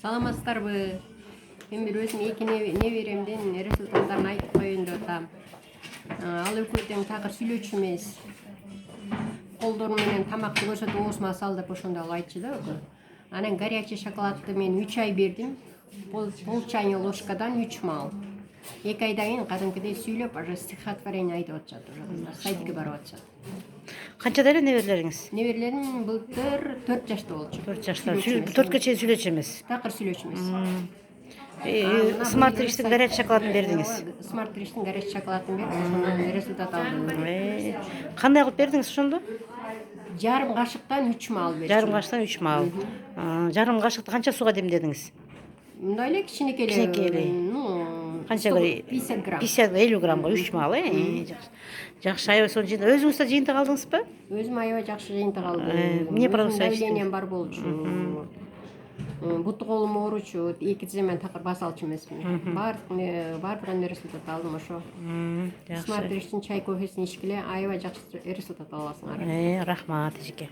Саламатсыздарбы? Мен бир өзүм эки неберемдин результаттарын айтып коеюн деп атам. Ал экөө тең такыр сүйлөчү эмес. Колдору менен тамакты көрсөтүп оозума сал деп ошондо ал айтчу да экөө. Анан горячий шоколадты мен 3 ай бердим. Пол чайный ложкадан 3 маал. 2 айдан кийин кадимкидей сүйлөп, уже стихотворение айтып атышат, уже кыздар сайтке барып атышат. Канчада эле неберелериңиз? Неберелерим былтыр 4 жашта болчу. 4 жашта. 4 чейин сүйлөчү эмес. Такыр сүйлөчү эмес. Smart Rich'тин горячий шоколадын бердиңиз. Smart Rich'тин горячий шоколадын берип, ошондон результат алдым. Кандай кылып бердиңиз ошондо? Жарым кашыктан 3 маал бердим. Жарым кашыктан 3 маал. Жарым кашыкты канча сууга демдедиңиз? Мындай эле кичинекей Кичинекей. ну, Канча 50 грамм. 50 граммга 3 маал, Жакшы, аябай сонун жыйынтык. Өзүңүз да жыйынтык алдыңызбы? Өзүм аябай жакшы жыйынтык алдым. Эмне продукция давлением бар болчу. Буту колум ооручу, 2 тиземен такыр баса алчу эмесмин. Баардыгынан результат алдым ошо. Жакшы. Smart Rich'тин чай кофесин ичкиле аябай жакшы результат аласыңар. Рахмат эжеке.